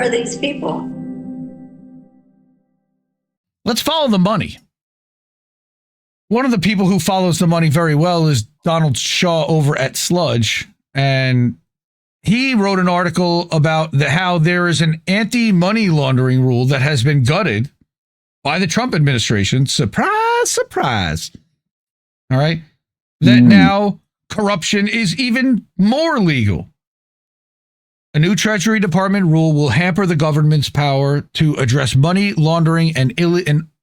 are these people? Let's follow the money. One of the people who follows the money very well is Donald Shaw over at Sludge. And he wrote an article about how there is an anti-money laundering rule that has been gutted by the Trump administration. Surprise, surprise. All right. That now corruption is even more legal. A new Treasury Department rule will hamper the government's power to address money laundering and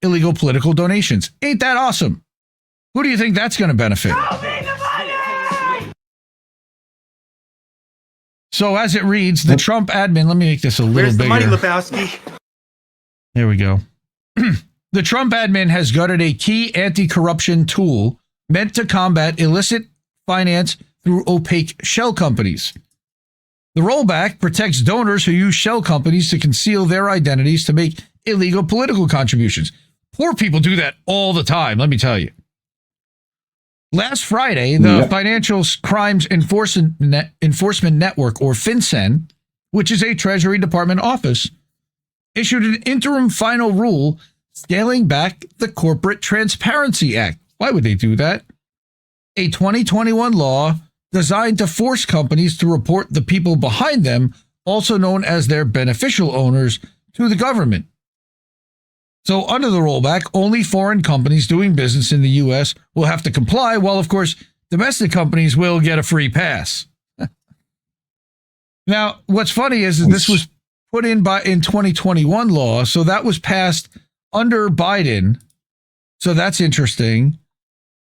illegal political donations. Ain't that awesome? Who do you think that's going to benefit? So as it reads, the Trump admin, let me make this a little bigger. Where's the money, Lebowski? There we go. The Trump admin has gutted a key anti-corruption tool meant to combat illicit finance through opaque shell companies. The rollback protects donors who use shell companies to conceal their identities to make illegal political contributions. Poor people do that all the time, let me tell you. Last Friday, the Financial Crimes Enforcement Network, or FinCEN, which is a Treasury Department office, issued an interim final rule scaling back the Corporate Transparency Act. Why would they do that? A 2021 law designed to force companies to report the people behind them, also known as their beneficial owners, to the government. So under the rollback, only foreign companies doing business in the U.S. will have to comply, while, of course, domestic companies will get a free pass. Now, what's funny is that this was put in 2021 law, so that was passed under Biden. So that's interesting.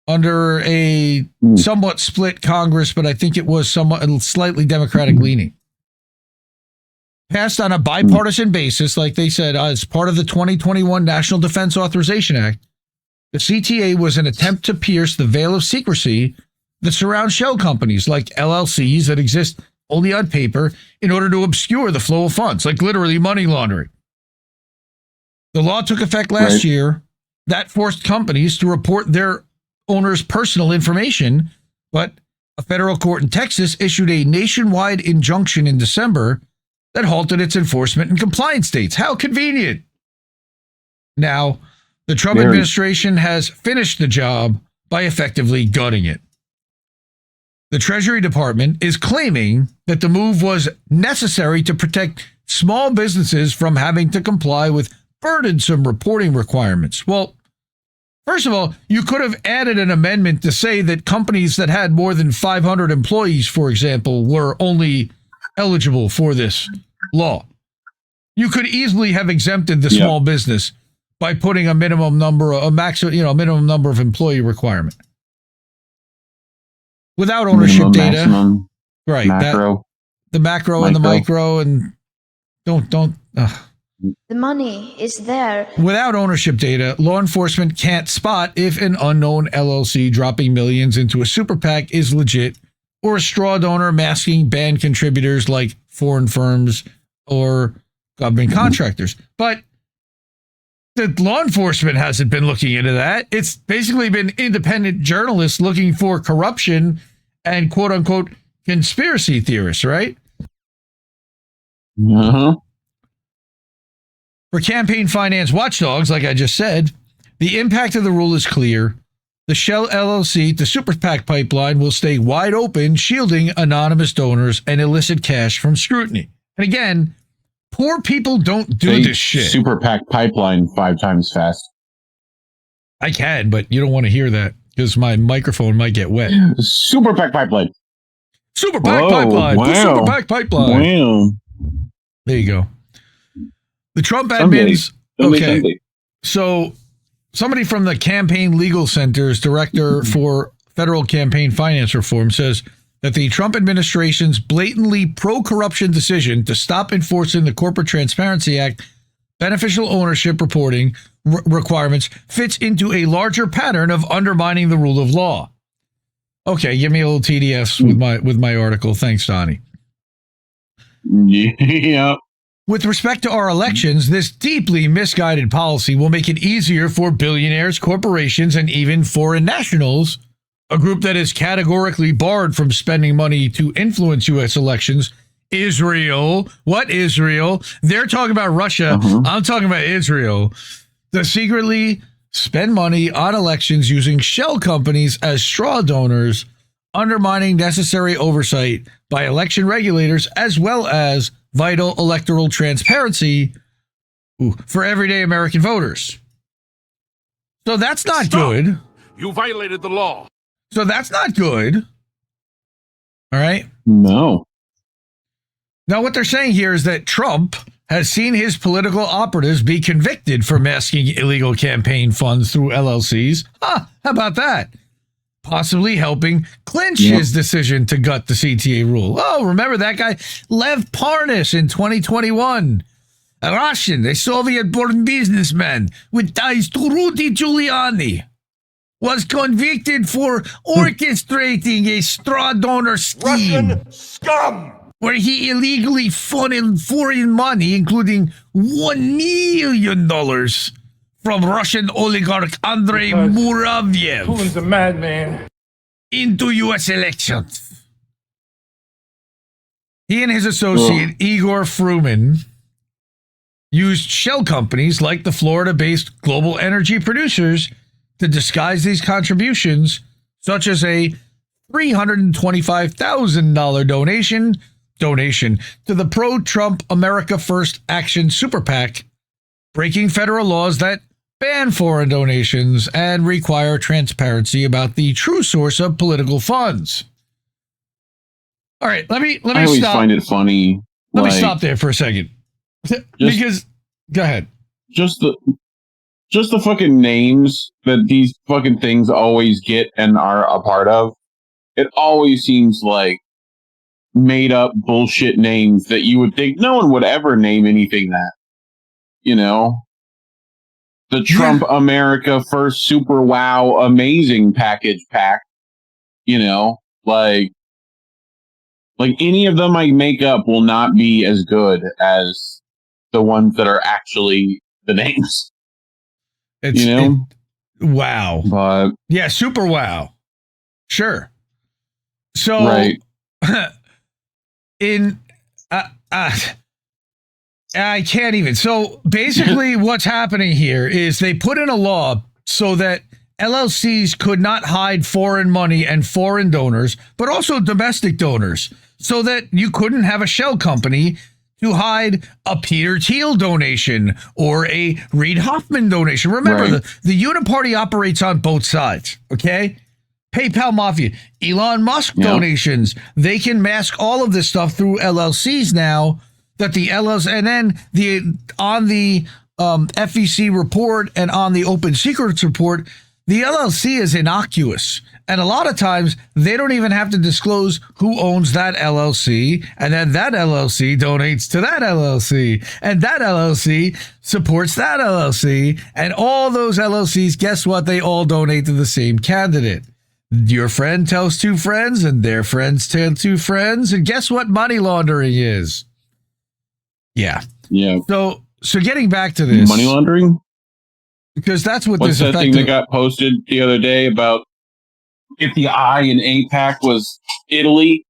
Under a somewhat split Congress, but I think it was somewhat slightly Democratic leaning. Passed on a bipartisan basis, like they said, as part of the 2021 National Defense Authorization Act. The CTA was an attempt to pierce the veil of secrecy that surrounds shell companies like LLCs that exist only on paper in order to obscure the flow of funds, like literally money laundering. The law took effect last year. That forced companies to report their owners' personal information, but a federal court in Texas issued a nationwide injunction in December that halted its enforcement in compliance states. How convenient. Now, the Trump administration has finished the job by effectively gutting it. The Treasury Department is claiming that the move was necessary to protect small businesses from having to comply with burdensome reporting requirements. Well, first of all, you could have added an amendment to say that companies that had more than 500 employees, for example, were only eligible for this law. You could easily have exempted the small business by putting a minimum number, a minimum number of employee requirement. Without ownership minimum, data, maximum, right? Macro, The macro and the micro, and don't. The money is there. Without ownership data, law enforcement can't spot if an unknown LLC dropping millions into a super PAC is legit, or a straw donor masking banned contributors like foreign firms or government contractors. But the law enforcement hasn't been looking into that. It's basically been independent journalists looking for corruption and quote unquote conspiracy theorists, right? For campaign finance watchdogs, like I just said, the impact of the rule is clear. The Shell LLC to Super PAC pipeline will stay wide open, shielding anonymous donors and illicit cash from scrutiny. And again, poor people don't do this shit. Super PAC pipeline 5 times fast. I can, but you don't want to hear that because my microphone might get wet. Super PAC pipeline. Super PAC pipeline. Wow. Super PAC pipeline. Wow. There you go. The Trump admins. Okay. So somebody from the Campaign Legal Center's director for federal campaign finance reform says that the Trump administration's blatantly pro-corruption decision to stop enforcing the Corporate Transparency Act beneficial ownership reporting requirements fits into a larger pattern of undermining the rule of law. Okay, give me a little TDS with my article. Thanks, Donnie. Yeah. With respect to our elections, this deeply misguided policy will make it easier for billionaires, corporations, and even foreign nationals, a group that is categorically barred from spending money to influence U.S. elections, Israel. What Israel? They're talking about Russia. I'm talking about Israel. To secretly spend money on elections using shell companies as straw donors, undermining necessary oversight by election regulators, as well as vital electoral transparency for everyday American voters. So that's not good. You violated the law. So that's not good. All right. No. Now, what they're saying here is that Trump has seen his political operatives be convicted for masking illegal campaign funds through LLCs. How about that? Possibly helping clinch his decision to gut the CTA rule. Oh, remember that guy, Lev Parnas, in 2021. A Russian, a Soviet-born businessman with ties to Rudy Giuliani, was convicted for orchestrating a straw donor scheme. Russian scum! Where he illegally funneled foreign money, including $1 million from Russian oligarch Andrei Muravyev. Putin's a madman. Into U.S. elections. He and his associate, Igor Fruman, used shell companies like the Florida-based Global Energy Producers to disguise these contributions, such as a $325,000 donation to the pro-Trump America First Action Super PAC, breaking federal laws that ban foreign donations and require transparency about the true source of political funds. All right, let me I always stop. find it funny. Let me stop there for a second. Because go ahead. Just the fucking names that these fucking things always get and are a part of. It always seems like made up bullshit names that you would think no one would ever name anything that. You know? The Trump America First Super Wow Amazing Package Pack. You know? Like any of them I make up will not be as good as the ones that are actually the names. Wow. But yeah, super wow. Sure. So right. I can't even. So basically what's happening here is they put in a law so that LLCs could not hide foreign money and foreign donors, but also domestic donors, so that you couldn't have a shell company to hide a Peter Thiel donation or a Reid Hoffman donation. Remember, the Uniparty operates on both sides, okay? PayPal Mafia, Elon Musk donations, they can mask all of this stuff through LLCs now, that the LLCs, and then on the FEC report and on the Open Secrets report, the LLC is innocuous. And a lot of times, they don't even have to disclose who owns that LLC, and then that LLC donates to that LLC, and that LLC supports that LLC, and all those LLCs, guess what? They all donate to the same candidate. Your friend tells two friends, and their friends tell two friends, and guess what money laundering is? Yeah. Yeah. So getting back to this. Money laundering? Because that's what What's this that thing that got posted the other day about if the I in APAC was Italy,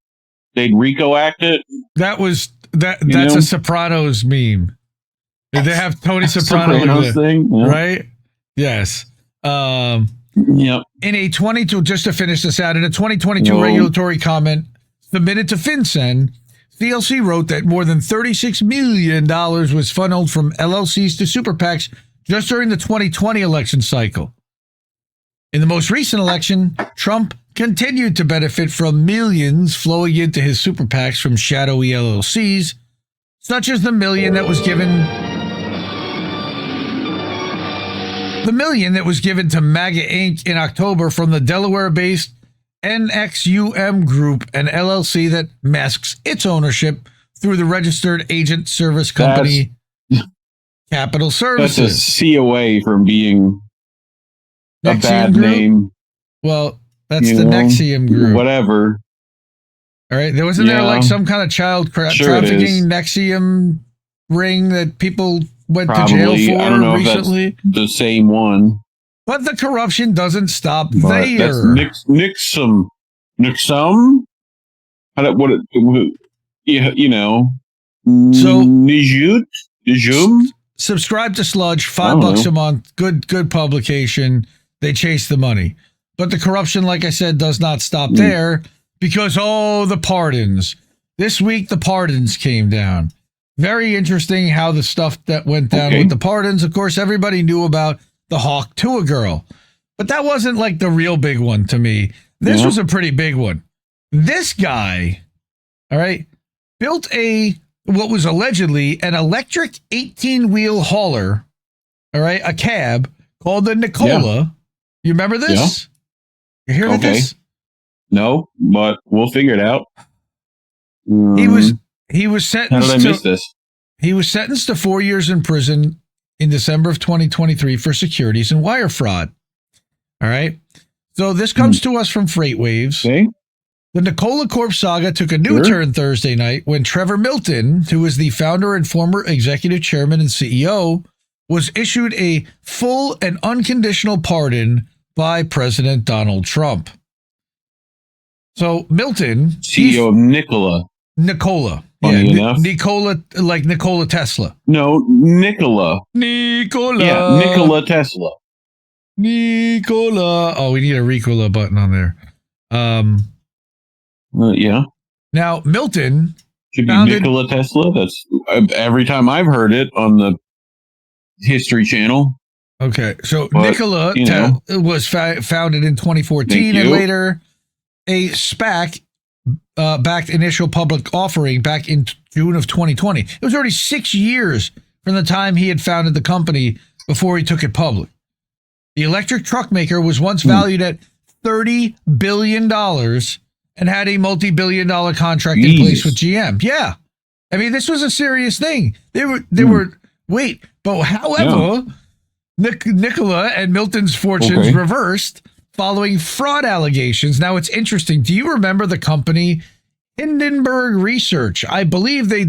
they'd RICO act it? That's a Sopranos meme. Did they have Tony Soprano thing? Yeah. Right? Yes. Yep. In a 22, just to finish this out, in a 2022 regulatory comment submitted to FinCEN, CLC wrote that more than $36 million was funneled from LLCs to super PACs just during the 2020 election cycle. In the most recent election, Trump continued to benefit from millions flowing into his super PACs from shadowy LLCs, such as the million that was given to MAGA Inc. in October from the Delaware-based NXUM Group, an LLC that masks its ownership through the registered agent service company Capital Services. That's a C away from being a bad Group? name. Well, that's the NXIVM Group. Whatever. All right. Wasn't there like some kind of child trafficking NXIVM ring that people went to jail for I don't know recently? If that's the same one. But the corruption doesn't stop But there. That's Nixum. Nixum? Nijum. Subscribe to Sludge, $5 a month. Good publication. They chase the money. But the corruption, like I said, does not stop there because, the pardons. This week, the pardons came down. Very interesting how the stuff that went down with the pardons. Of course, everybody knew about the Hawk Tuah girl. But that wasn't like the real big one to me. This was a pretty big one. This guy, all right, built what was allegedly an electric 18-wheel hauler, all right, a cab called the Nikola. Yeah. You remember this? You hear this? No, but we'll figure it out. He was sentenced. How did I miss this? He was sentenced to 4 years in prison in December of 2023 for securities and wire fraud. All right. So this comes to us from Freight Waves. Okay. The Nikola Corp saga took a new turn Thursday night when Trevor Milton, who is the founder and former executive chairman and CEO, was issued a full and unconditional pardon by President Donald Trump. So Milton, CEO of Nikola. Funny enough. Nikola, like Nikola Tesla. No, Nikola. Nikola. Yeah, Nikola Tesla. Nikola. Oh, we need a Ricola button on there. Yeah. Now, Milton should be Nikola Tesla. That's every time I've heard it on the History Channel. Okay, so Nikola was founded in 2014 and later a SPAC backed initial public offering back in June of 2020. It was already 6 years from the time he had founded the company before he took it public. The electric truck maker was once valued at $30 billion and had a multi-billion-dollar contract in place with GM. Yeah. I mean, this was a serious thing. However, Nikola and Milton's fortunes reversed following fraud allegations. Now, it's interesting. Do you remember the company Hindenburg Research? I believe they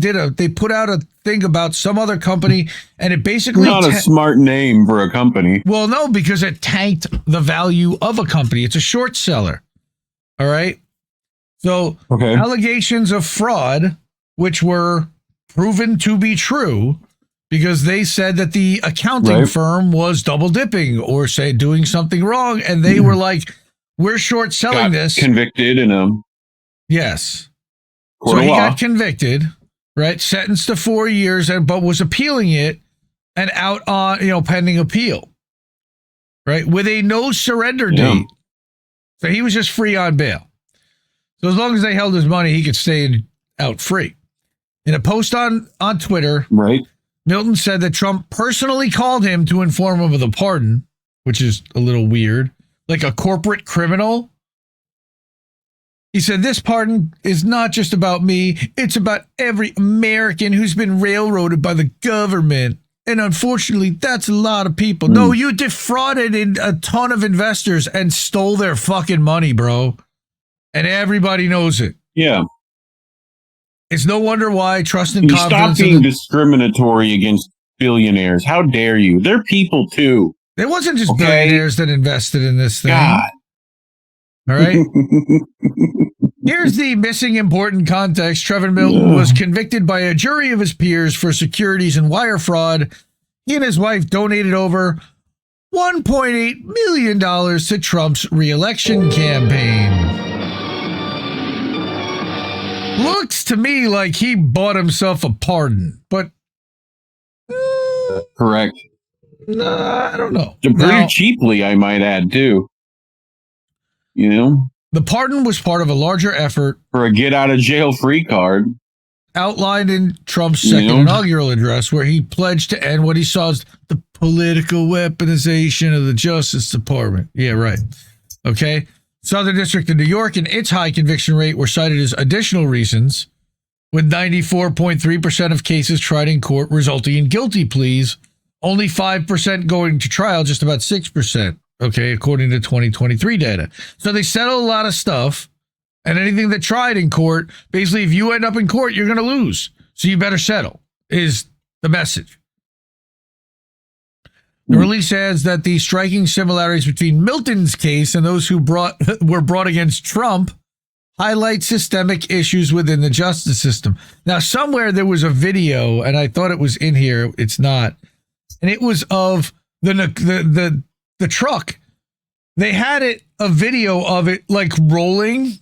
put out a thing about some other company, and it basically not a smart name for a company. Well, no, because it tanked the value of a company. It's a short seller. All right. So allegations of fraud, which were proven to be true, because they said that the accounting firm was double dipping or doing something wrong, and they were like, "We're short selling this." Convicted in a so he got convicted, right? Sentenced to 4 years, but was appealing it and out on pending appeal, right? With a no surrender date, so he was just free on bail. So as long as they held his money, he could stay out free. In a post on Twitter, Milton said that Trump personally called him to inform him of the pardon, which is a little weird, like a corporate criminal. He said, "This pardon is not just about me. It's about every American who's been railroaded by the government. And unfortunately, that's a lot of people." No, you defrauded a ton of investors and stole their fucking money, bro. And everybody knows it. Yeah. It's no wonder why trust and confidence. Stop being discriminatory against billionaires. How dare you? They're people too. It wasn't just billionaires that invested in this thing. God. All right. Here's the missing important context. Trevor Milton was convicted by a jury of his peers for securities and wire fraud. He and his wife donated over $1.8 million to Trump's re-election campaign. Looks to me like he bought himself a pardon, but correct. I don't know. Pretty cheaply, I might add, too. The pardon was part of a larger effort for a get-out-of-jail-free card outlined in Trump's second inaugural address, where he pledged to end what he saw as the political weaponization of the Justice Department. Yeah, right. Okay. Southern District of New York and its high conviction rate were cited as additional reasons, with 94.3% of cases tried in court resulting in guilty pleas, only 5% going to trial, just about 6%, according to 2023 data. So they settle a lot of stuff, and anything that tried in court, basically, if you end up in court, you're going to lose. So you better settle, is the message. The release adds that the striking similarities between Milton's case and those who were brought against Trump highlight systemic issues within the justice system. Now, somewhere there was a video, and I thought it was in here. It's not. And it was of the truck. They had a video of it like rolling,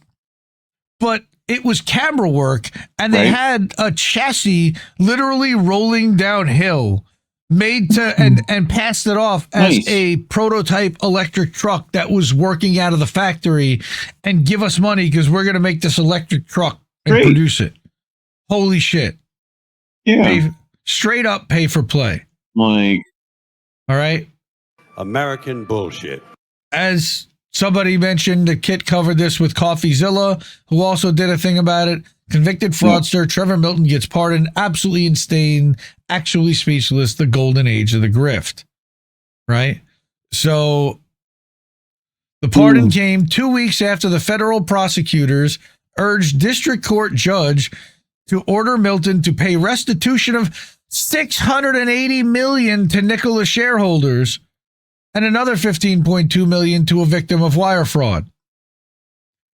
but it was camera work, and they had a chassis literally rolling downhill, made to and passed it off as a prototype electric truck that was working out of the factory, and give us money because we're going to make this electric truck and produce it. Holy shit. Yeah. Straight up pay for play. Like, all right. American bullshit. As somebody mentioned, the Kit covered this with CoffeeZilla, who also did a thing about it. Convicted fraudster Trevor Milton gets pardoned. Absolutely insane. Actually speechless. The golden age of the grift. Right? So the pardon came 2 weeks after the federal prosecutors urged district court judge to order Milton to pay restitution of $680 million to Nikola shareholders and another $15.2 million to a victim of wire fraud.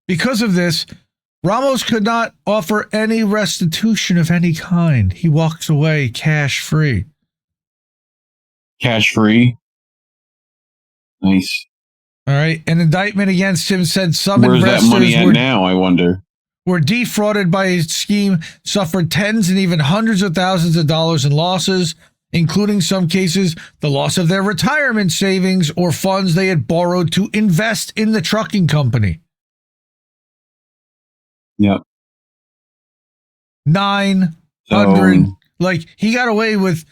Because of this, Ramos could not offer any restitution of any kind. He walks away cash free. Cash free? Nice. All right. An indictment against him said some Where's investors that money at now, I wonder? Were defrauded by his scheme, suffered tens and even hundreds of thousands of dollars in losses, including some cases the loss of their retirement savings or funds they had borrowed to invest in the trucking company. Yep. 900. Like, he got away with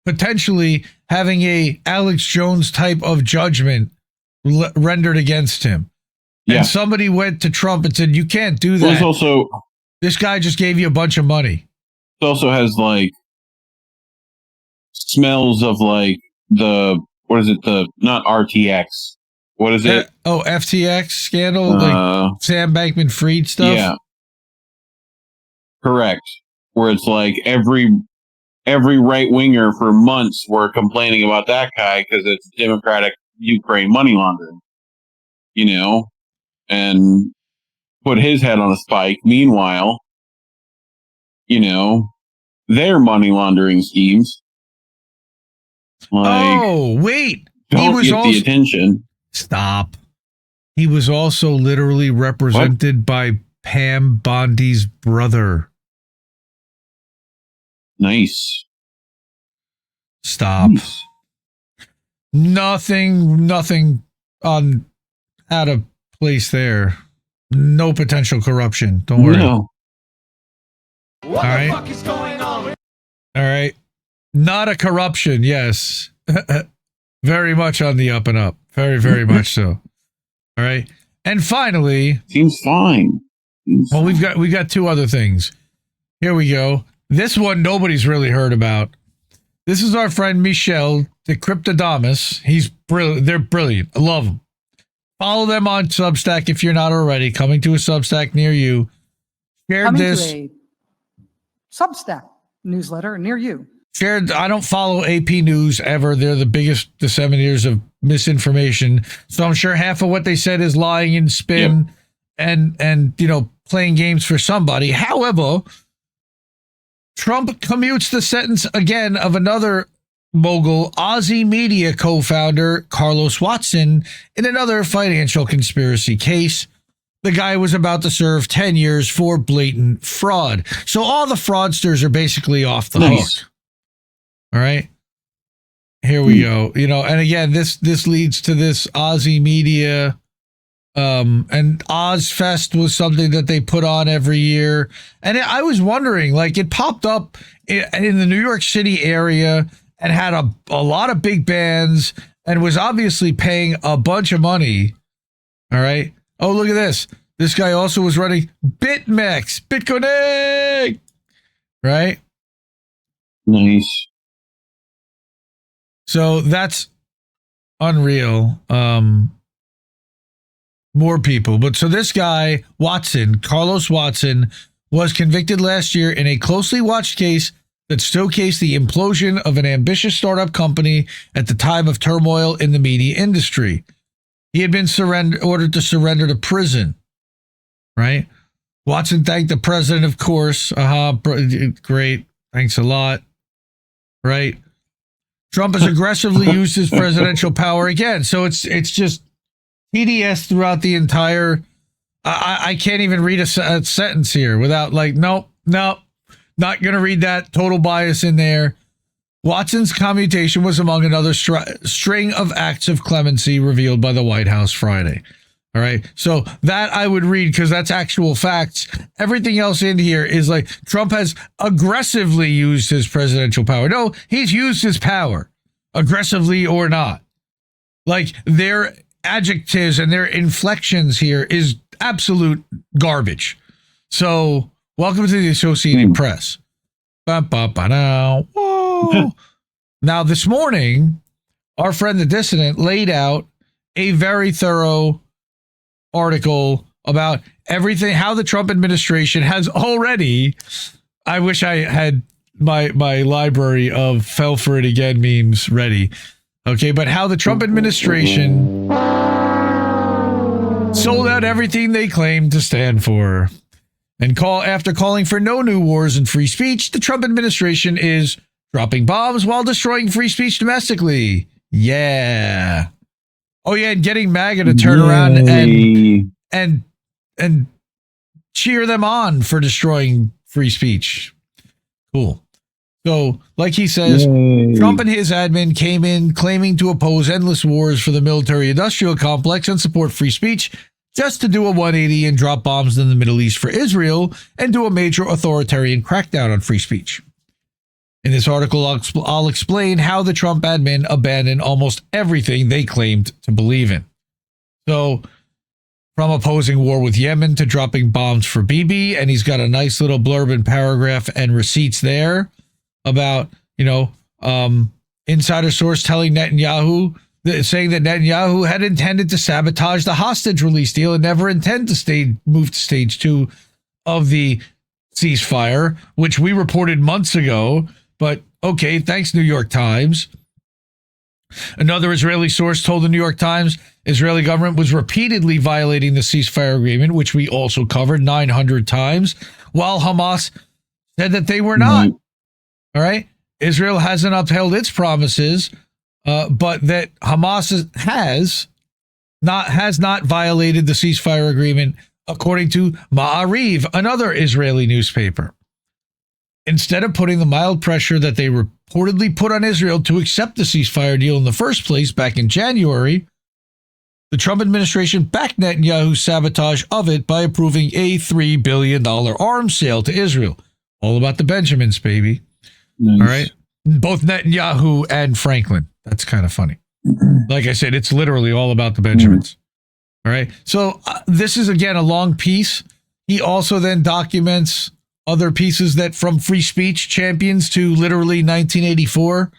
potentially having a Alex Jones type of judgment rendered against him. And somebody went to Trump and said, you can't do that. Also, this guy just gave you a bunch of money. It also has like smells of like what is it? Not RTX. What is it? FTX scandal? Like Sam Bankman-Fried stuff? Yeah. Correct. Where it's like every right winger for months were complaining about that guy because it's Democratic Ukraine money laundering. You know? And put his head on a spike. Meanwhile, you know, their money laundering schemes. Like, wait. Don't get the attention. Stop. He was also literally represented by Pam Bondi's brother. Nice. Stop. Nice. Nothing on out of place there. No potential corruption. Don't worry. No. What the fuck is going on? All right. Not a corruption, yes. Very much on the up and up. Very, very much so. All right. And finally, seems fine. Well, we got two other things. Here we go. This one nobody's really heard about. This is our friend Michel the Cryptodamus. He's brilliant. They're brilliant. I love them. Follow them on Substack if you're not already. Coming to a Substack near you. Shared this. To a Substack newsletter near you. Shared. I don't follow AP News ever. They're the biggest disseminators of misinformation. So I'm sure half of what they said is lying and spin and you know, playing games for somebody. However, Trump commutes the sentence again of another mogul, Aussie Media co-founder Carlos Watson, in another financial conspiracy case. The guy was about to serve 10 years for blatant fraud. So all the fraudsters are basically off the hook. All right. Here we go. You know, and again, this leads to this Aussie Media and Ozfest was something that they put on every year. And I was wondering, like, it popped up in the New York City area and had a lot of big bands and was obviously paying a bunch of money. All right. Oh, look at this. This guy also was running BitMEX, BitConnect. Right? Nice. So that's unreal. More people. But so this guy, Watson, Carlos Watson, was convicted last year in a closely watched case that showcased the implosion of an ambitious startup company at the time of turmoil in the media industry. He had been ordered to surrender to prison. right? Watson thanked the president, of course. Great. Thanks a lot. Right? Trump has aggressively used his presidential power again. So it's just TDS throughout the entire... I can't even read a sentence here without nope, not going to read that. Total bias in there. Watson's commutation was among another string of acts of clemency revealed by the White House Friday. All right. So that I would read because that's actual facts. Everything else in here is Trump has aggressively used his presidential power. No, he's used his power, aggressively or not. Their adjectives and their inflections here is absolute garbage. So welcome to the Associated Press. Now, this morning, our friend the Dissident laid out a very thorough article about everything, how the Trump administration has already, I wish I had my library of fell for it again memes ready. Okay, but how the Trump administration sold out everything they claimed to stand for. And after calling for no new wars and free speech, the Trump administration is dropping bombs while destroying free speech domestically. Yeah. Oh yeah, and getting MAGA to turn around and cheer them on for destroying free speech. Cool. So, like he says, Trump and his admin came in claiming to oppose endless wars for the military-industrial complex and support free speech, just to do a 180 and drop bombs in the Middle East for Israel and do a major authoritarian crackdown on free speech. In this article, I'll explain how the Trump admin abandoned almost everything they claimed to believe in. So, from opposing war with Yemen to dropping bombs for Bibi, and he's got a nice little blurb and paragraph and receipts there about, insider source telling Netanyahu, saying that Netanyahu had intended to sabotage the hostage release deal and never intend to move to stage 2 of the ceasefire, which we reported months ago. But okay, thanks, New York Times. Another Israeli source told the New York Times Israeli government was repeatedly violating the ceasefire agreement, which we also covered 900 times, while Hamas said that they were not. All right. Israel hasn't upheld its promises, but that Hamas has not violated the ceasefire agreement, according to Ma'ariv, another Israeli newspaper. Instead of putting the mild pressure that they reportedly put on Israel to accept the ceasefire deal in the first place back in January, the Trump administration backed Netanyahu's sabotage of it by approving a $3 billion arms sale to Israel. All about the Benjamins, baby. Nice. All right. Both Netanyahu and Franklin. That's kind of funny. Like I said, it's literally all about the Benjamins. All right. So this is, again, a long piece. He also then documents other pieces that from free speech champions to literally 1984.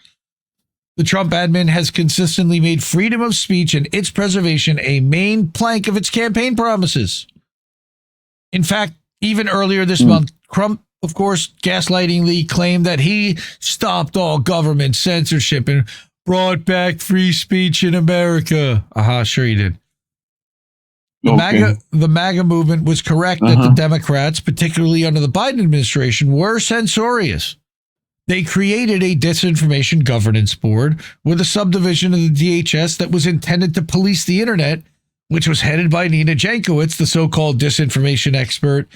The Trump admin has consistently made freedom of speech and its preservation a main plank of its campaign promises. In fact, even earlier this month, Trump, of course, gaslightingly claimed that he stopped all government censorship and brought back free speech in America. Sure he did. The MAGA movement was correct that the Democrats, particularly under the Biden administration, were censorious. They created a disinformation governance board with a subdivision of the DHS that was intended to police the internet, which was headed by Nina Jankowicz, the so-called disinformation expert,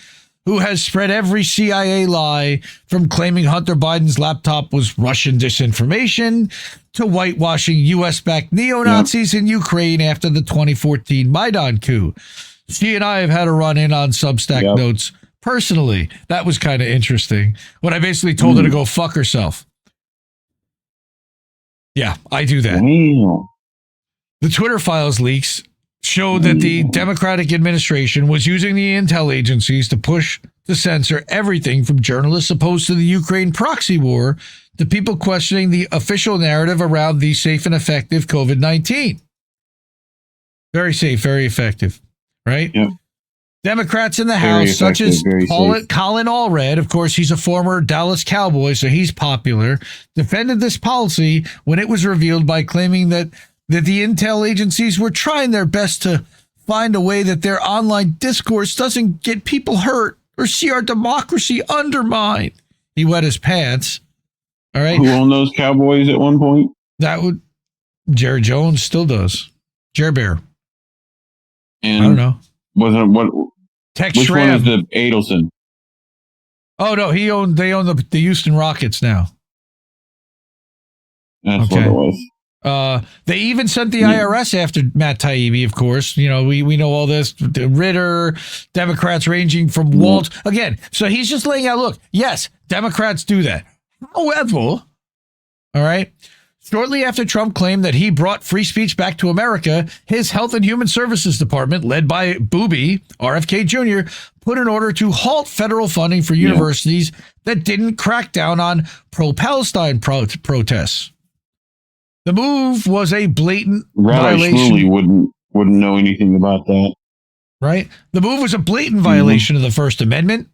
who has spread every CIA lie from claiming Hunter Biden's laptop was Russian disinformation to whitewashing U.S.-backed neo-Nazis in Ukraine after the 2014 Maidan coup. She and I have had a run-in on Substack notes personally. That was kind of interesting. When I basically told her to go fuck herself. Yeah, I do that. The Twitter files leaks showed that the Democratic administration was using the intel agencies to censor everything from journalists opposed to the Ukraine proxy war to people questioning the official narrative around the safe and effective COVID-19. Very safe, very effective, right? Yep. Democrats in the House, such as Colin Allred, of course, he's a former Dallas Cowboy, so he's popular, defended this policy when it was revealed by claiming that the intel agencies were trying their best to find a way that their online discourse doesn't get people hurt or see our democracy undermined. He wet his pants. All right. Who owned those Cowboys at one point? That would Jerry Jones still does. Jerry Bear. And I don't know. Wasn't what? Tex Which Schramm. one is the Adelson? Oh no, they own the Houston Rockets now. That's Okay. what it was. They even sent the IRS after Matt Taibbi, of course. You know, we know all this. Ritter, Democrats ranging from Walt. Again, so he's just laying out, look, yes, Democrats do that. However, all right, shortly after Trump claimed that he brought free speech back to America, his Health and Human Services Department, led by Booby, RFK Jr., put an order to halt federal funding for universities that didn't crack down on pro-Palestine protests. The move was a blatant violation. Shmuley wouldn't know anything about that. Right? The move was a blatant violation of the First Amendment.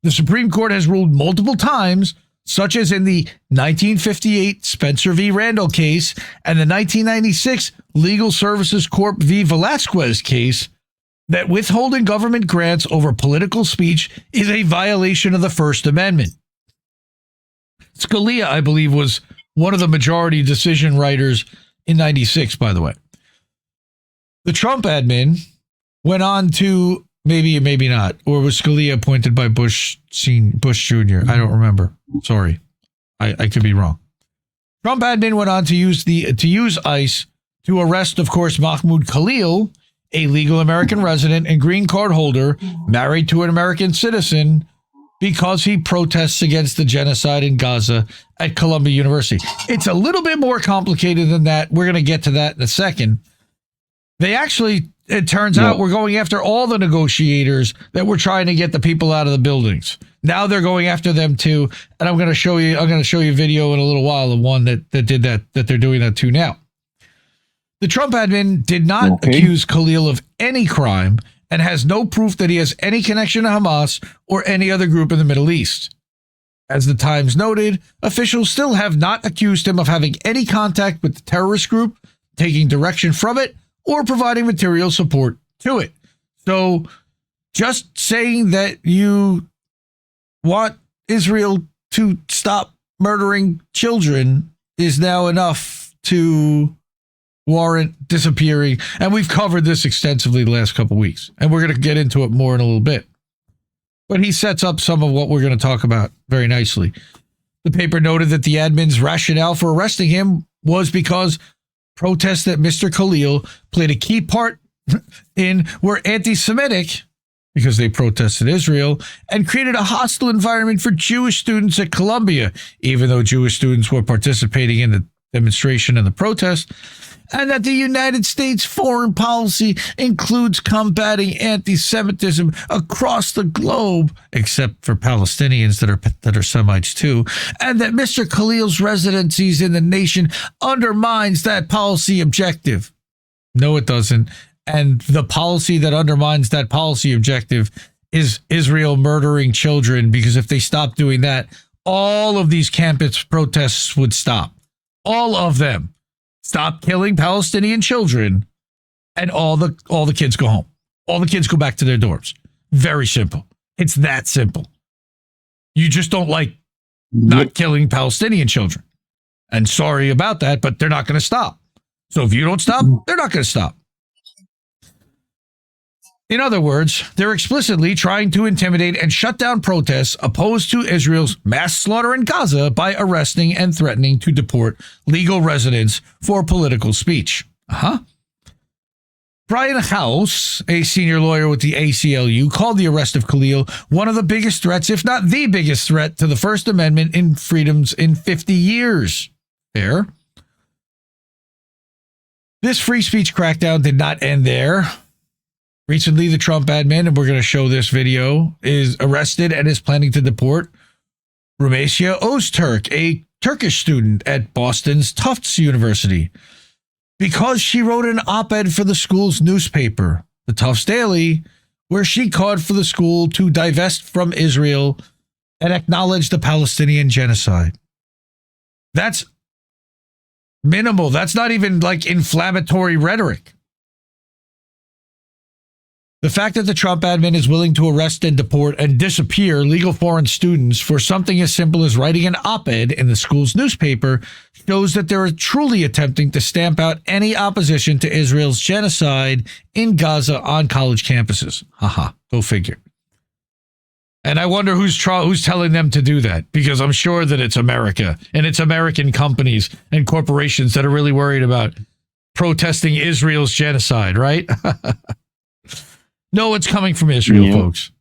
The Supreme Court has ruled multiple times, such as in the 1958 Spencer v. Randall case and the 1996 Legal Services Corp v. Velasquez case, that withholding government grants over political speech is a violation of the First Amendment. Scalia, I believe, was one of the majority decision writers in 96, by the way. The Trump admin went on to, maybe not, or was Scalia appointed by Bush Jr.? I don't remember. Sorry. I could be wrong. Trump admin went on to use ICE to arrest, of course, Mahmoud Khalil, a legal American resident and green card holder married to an American citizen, because he protests against the genocide in Gaza at Columbia University. It's a little bit more complicated than that. We're going to get to that in a second. They actually, it turns out, we're going after all the negotiators that were trying to get the people out of the buildings. Now they're going after them too. And I'm going to show you a video in a little while of one that did that they're doing that too now. The Trump admin did not accuse Khalil of any crime and has no proof that he has any connection to Hamas or any other group in the Middle East. As the Times noted, officials still have not accused him of having any contact with the terrorist group, taking direction from it, or providing material support to it. So just saying that you want Israel to stop murdering children is now enough to warrant disappearing. And we've covered this extensively the last couple of weeks, and we're going to get into it more in a little bit. But he sets up some of what we're going to talk about very nicely. The paper noted that the admin's rationale for arresting him was because protests that Mr. Khalil played a key part in were anti-Semitic, because they protested Israel, and created a hostile environment for Jewish students at Columbia, even though Jewish students were participating in the demonstration and the protest, and that the United States foreign policy includes combating anti-Semitism across the globe, except for Palestinians that are Semites too, and that Mr. Khalil's residencies in the nation undermines that policy objective. No, it doesn't. And the policy that undermines that policy objective is Israel murdering children, because if they stop doing that, all of these campus protests would stop. All of them. Stop killing Palestinian children, and all the kids go home. All the kids go back to their dorms. Very simple. It's that simple. You just don't like not killing Palestinian children. And sorry about that, but they're not going to stop. So if you don't stop, they're not going to stop. In other words, they're explicitly trying to intimidate and shut down protests opposed to Israel's mass slaughter in Gaza by arresting and threatening to deport legal residents for political speech. Brian House, a senior lawyer with the ACLU, called the arrest of Khalil one of the biggest threats, if not the biggest threat, to the First Amendment in freedoms in 50 years. There. This free speech crackdown did not end there. Recently, the Trump admin, and we're going to show this video, is arrested and is planning to deport Rumeysha Öztürk, a Turkish student at Boston's Tufts University, because she wrote an op-ed for the school's newspaper, the Tufts Daily, where she called for the school to divest from Israel and acknowledge the Palestinian genocide. That's minimal. That's not even like inflammatory rhetoric. The fact that the Trump admin is willing to arrest and deport and disappear legal foreign students for something as simple as writing an op-ed in the school's newspaper shows that they're truly attempting to stamp out any opposition to Israel's genocide in Gaza on college campuses. Haha, go figure. And I wonder who's telling them to do that, because I'm sure that it's America and it's American companies and corporations that are really worried about protesting Israel's genocide, right? No, it's coming from Israel, folks.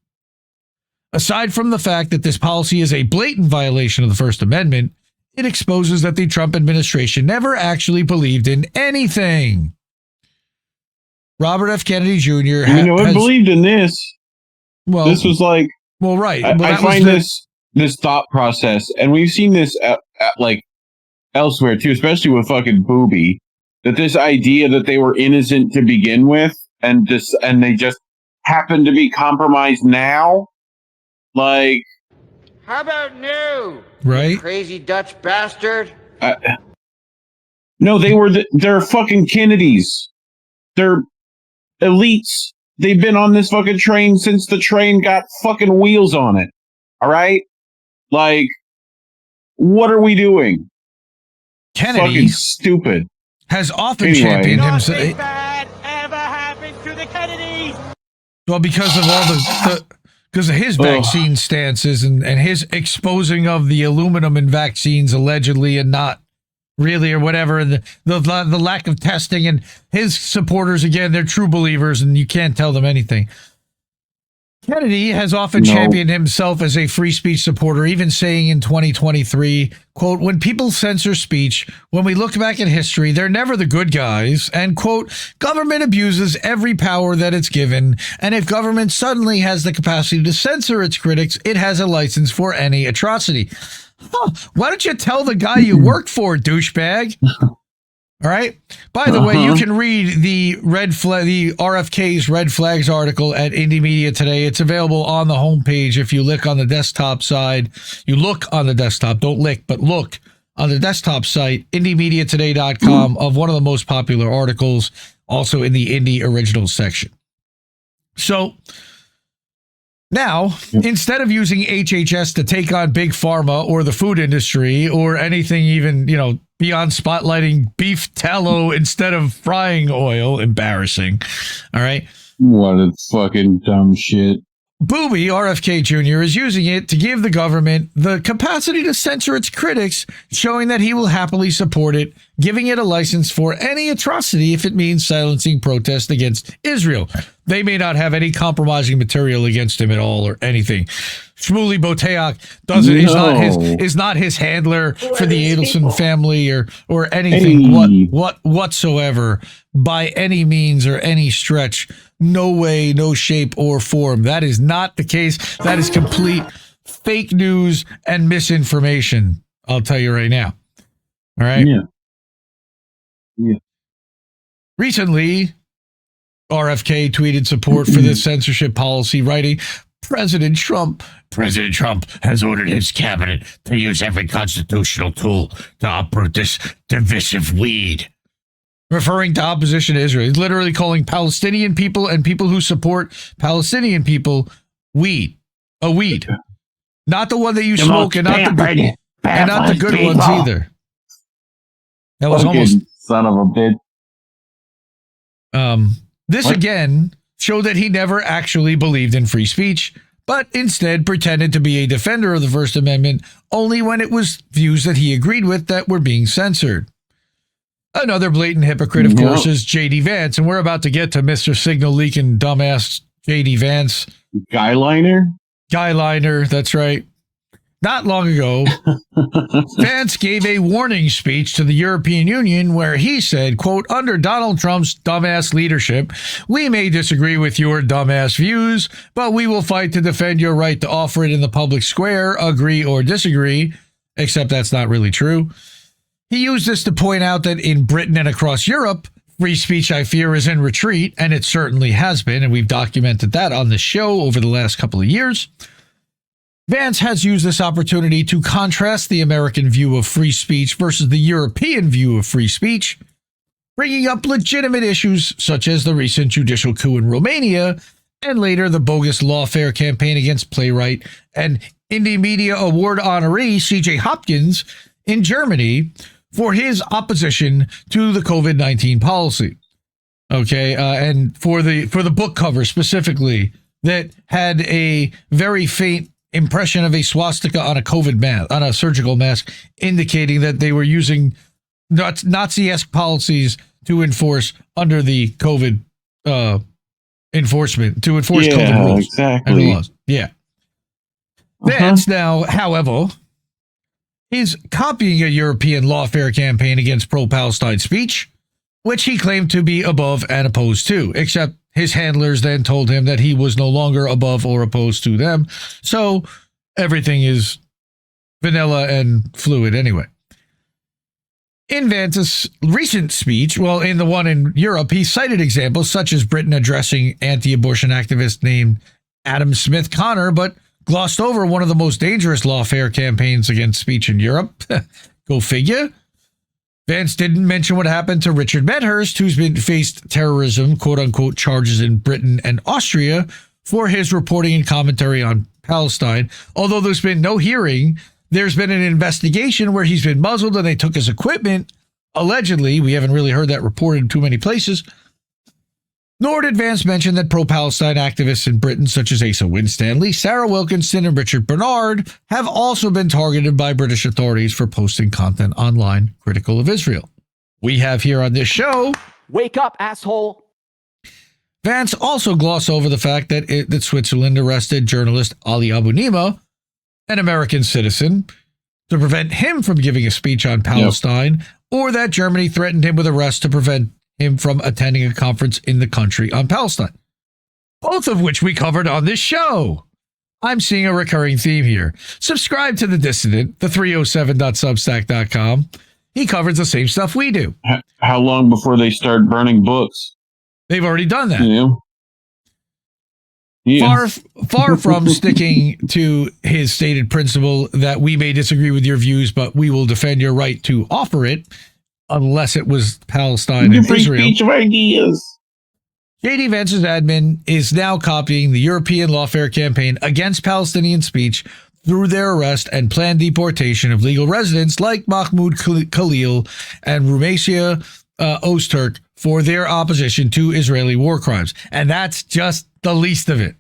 Aside from the fact that this policy is a blatant violation of the First Amendment, it exposes that the Trump administration never actually believed in anything. Robert F. Kennedy Jr. I believed in this. Well, this was like, well, right. I find this thought process, and we've seen this at like elsewhere too, especially with fucking Booby, that this idea that they were innocent to begin with, and they just happen to be compromised now. Like, How about new? Right? Crazy Dutch bastard. No, they're fucking Kennedys. They're elites. They've been on this fucking train since the train got fucking wheels on it. All right? Like, what are we doing? Kennedy fucking stupid. Has often championed himself. Nothing bad ever happens to the Kennedys. Well, because of all because of his vaccine stances and his exposing of the aluminum in vaccines allegedly and not really or whatever, and the lack of testing, and his supporters, again, they're true believers and you can't tell them anything. Kennedy has often championed himself as a free speech supporter, even saying in 2023, quote, when people censor speech, when we look back at history, they're never the good guys, and, quote, government abuses every power that it's given, and if government suddenly has the capacity to censor its critics, it has a license for any atrocity. Huh, why don't you tell the guy you work for, douchebag? All right. By the way, you can read the RFK's Red Flags article at Indie Media Today. It's available on the homepage. If you look on the desktop side, you look on the desktop, don't lick, but look on the desktop site, indiemediatoday.com, of one of the most popular articles, also in the Indie Originals section. So now, instead of using HHS to take on big pharma or the food industry or anything even, beyond spotlighting beef tallow instead of frying oil, embarrassing. All right. What a fucking dumb shit. Booby, RFK Jr., is using it to give the government the capacity to censor its critics, showing that he will happily support it, giving it a license for any atrocity if it means silencing protest against Israel. They may not have any compromising material against him at all or anything. Shmuley Boteach is not his handler for the Adelson family or anything whatsoever by any means or any stretch. No way, no shape or form. That is not the case. That is complete fake news and misinformation. I'll tell you right now. All right. Yeah. Recently, RFK tweeted support for this censorship policy, writing, President Trump has ordered his cabinet to use every constitutional tool to uproot this divisive weed. Referring to opposition to Israel. He's literally calling Palestinian people and people who support Palestinian people weed. A weed. Not the one that you smoke and not the good ones either. That was almost son of a bitch. This again showed that he never actually believed in free speech, but instead pretended to be a defender of the First Amendment only when it was views that he agreed with that were being censored. Another blatant hypocrite, of course, is J.D. Vance, and we're about to get to Mr. Signal leaking dumbass J.D. Vance. Guyliner, that's right. Not long ago, Vance gave a warning speech to the European Union where he said, quote, under Donald Trump's dumbass leadership, we may disagree with your dumbass views, but we will fight to defend your right to offer it in the public square, agree or disagree, except that's not really true. He used this to point out that in Britain and across Europe, free speech, I fear, is in retreat, and it certainly has been, and we've documented that on the show over the last couple of years. Vance has used this opportunity to contrast the American view of free speech versus the European view of free speech, bringing up legitimate issues such as the recent judicial coup in Romania and later the bogus lawfare campaign against playwright and Indie Media Award honoree C.J. Hopkins in Germany for his opposition to the COVID-19 policy. Okay, and for the book cover specifically, that had a very faint impression of a swastika on a COVID mask, on a surgical mask, indicating that they were using Nazi-esque policies to enforce under the COVID enforcement, to enforce COVID rules and laws. Yeah. Vance now, however, is copying a European lawfare campaign against pro-Palestine speech, which he claimed to be above and opposed to, except his handlers then told him that he was no longer above or opposed to them. So everything is vanilla and fluid anyway. In Vance's recent speech, well, in the one in Europe, he cited examples such as Britain addressing anti-abortion activist named Adam Smith Connor, but glossed over one of the most dangerous lawfare campaigns against speech in Europe. Go figure. Vance didn't mention what happened to Richard Medhurst, who's been faced terrorism, quote-unquote, charges in Britain and Austria for his reporting and commentary on Palestine. Although there's been no hearing, there's been an investigation where he's been muzzled and they took his equipment. Allegedly, we haven't really heard that reported in too many places. Nor did Vance mention that pro-Palestine activists in Britain, such as Asa Winstanley, Sarah Wilkinson, and Richard Bernard, have also been targeted by British authorities for posting content online critical of Israel. We have here on this show... Wake up, asshole! Vance also glossed over the fact that Switzerland arrested journalist Ali Abu Nima, an American citizen, to prevent him from giving a speech on Palestine, or that Germany threatened him with arrest to prevent him from attending a conference in the country on Palestine. Both of which we covered on this show. I'm seeing a recurring theme here. Subscribe to the Dissident, the 307.substack.com. He covers the same stuff we do. How long before they start burning books? They've already done that. Yeah. Far from sticking to his stated principle that we may disagree with your views, but we will defend your right to offer it, unless it was Palestine and free Israel. Speech of ideas. J.D. Vance's admin is now copying the European lawfare campaign against Palestinian speech through their arrest and planned deportation of legal residents like Mahmoud Khalil and Rumesia Ozturk for their opposition to Israeli war crimes. And that's just the least of it.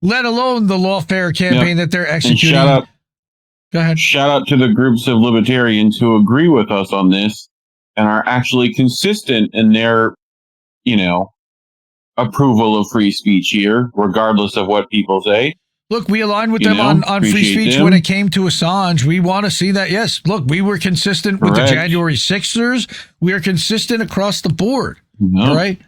Let alone the lawfare campaign that they're executing. Go ahead. Shout out to the groups of libertarians who agree with us on this and are actually consistent in their, approval of free speech here, regardless of what people say. Look, we aligned with them on free speech when it came to Assange. We want to see that. Yes, look, we were consistent with the January 6ers. We are consistent across the board. All right.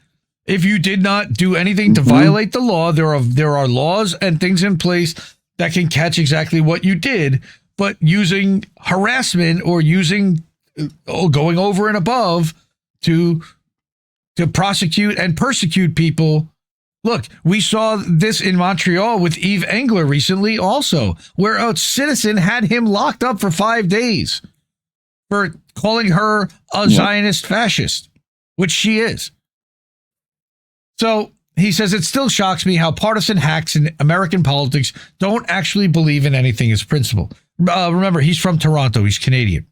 If you did not do anything to violate the law, there are laws and things in place that can catch exactly what you did. But using harassment or using going over and above to prosecute and persecute people. Look, we saw this in Montreal with Yves Engler recently also, where a citizen had him locked up for 5 days for calling her a Zionist fascist, which she is. So he says, it still shocks me how partisan hacks in American politics don't actually believe in anything as principle. Remember, he's from Toronto. He's Canadian.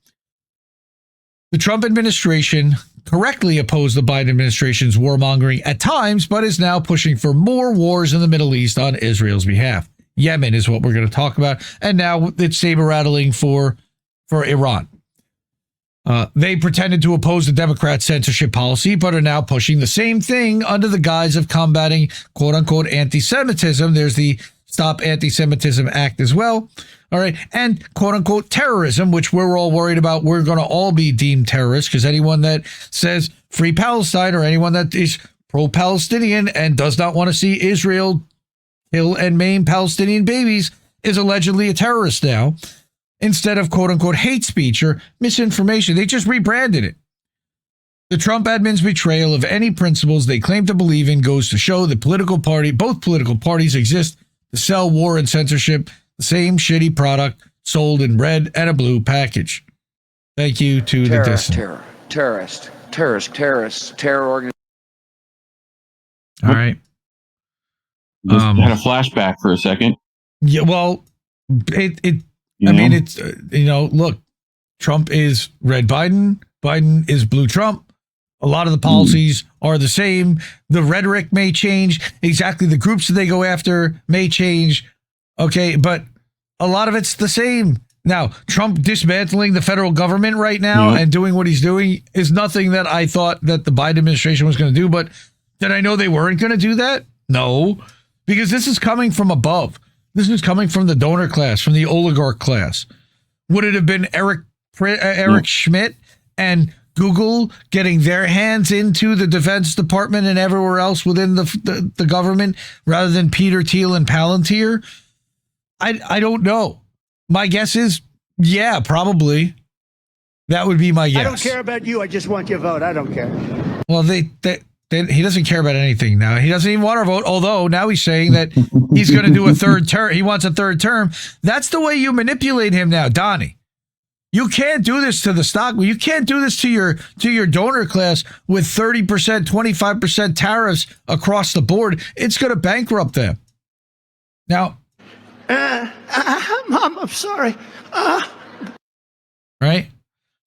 The Trump administration correctly opposed the Biden administration's warmongering at times, but is now pushing for more wars in the Middle East on Israel's behalf. Yemen is what we're going to talk about. And now it's saber-rattling for Iran. They pretended to oppose the Democrat censorship policy, but are now pushing the same thing under the guise of combating quote-unquote anti-Semitism. There's the Stop Anti-Semitism Act as well. All right. And quote-unquote terrorism, which we're all worried about. We're going to all be deemed terrorists because anyone that says free Palestine or anyone that is pro-Palestinian and does not want to see Israel kill and maim Palestinian babies is allegedly a terrorist now, instead of quote-unquote hate speech or misinformation. They just rebranded it. The Trump admin's betrayal of any principles they claim to believe in goes to show that both political parties exist to sell war and censorship, the same shitty product sold in red and a blue package. Thank you to the Dissident. Terrorist organization. All right. Just had a flashback for a second. Yeah, well, I mean, it's look, Trump is red Biden, Biden is blue Trump. A lot of the policies are the same. The rhetoric may change. Exactly the groups that they go after may change. Okay, but a lot of it's the same. Now, Trump dismantling the federal government right now and doing what he's doing is nothing that I thought that the Biden administration was going to do. But did I know they weren't going to do that? No, because this is coming from above. This is coming from the donor class, from the oligarch class. Would it have been Eric Schmidt and Google getting their hands into the Defense Department and everywhere else within the government rather than Peter Thiel and Palantir? I don't know. My guess is, yeah, probably. That would be my guess. I don't care about you. I just want your vote. I don't care. Well, he doesn't care about anything now. He doesn't even want our vote, although now he's saying that he's going to do a third term. He wants a third term. That's the way you manipulate him now, Donnie. You can't do this to the stock. You can't do this to your donor class with 30%, 25% tariffs across the board. It's going to bankrupt them. Now, Mom, I'm sorry. Right?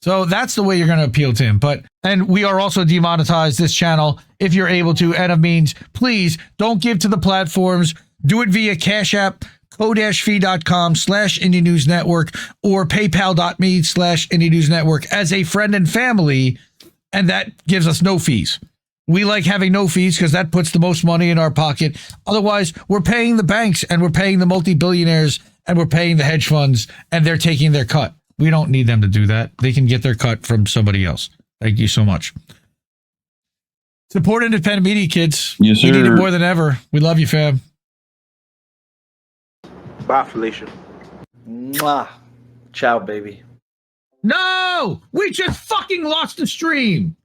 So that's the way you're going to appeal to him. And we are also demonetized this channel if you're able to. And of means, please don't give to the platforms. Do it via Cash App, ko-fi.com/Indie News Network or paypal.me/Indie News Network as a friend and family. And that gives us no fees. We like having no fees because that puts the most money in our pocket. Otherwise, we're paying the banks and we're paying the multi-billionaires and we're paying the hedge funds and they're taking their cut. We don't need them to do that. They can get their cut from somebody else. Thank you so much. Support independent media, kids. Yes, sir. We need it more than ever. We love you, fam. Bye, Felicia. Mwah. Ciao, baby. No! We just fucking lost the stream.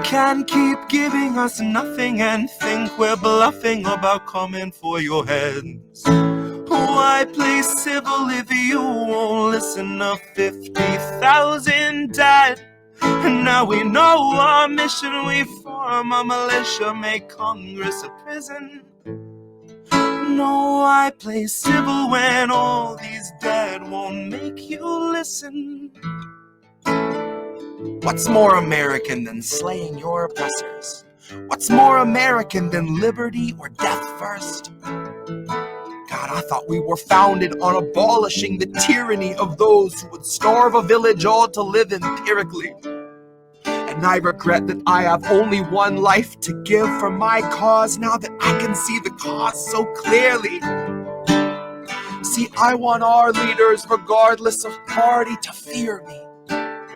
Can keep giving us nothing and think we're bluffing about coming for your heads. Why play civil if you won't listen to 50,000 dead? And now we know our mission, we form a militia, make Congress a prison. No, why play civil when all these dead won't make you listen? What's more American than slaying your oppressors? What's more American than liberty or death first? God, I thought we were founded on abolishing the tyranny of those who would starve a village all to live empirically. And I regret that I have only one life to give for my cause now that I can see the cause so clearly. See, I want our leaders, regardless of party, to fear me.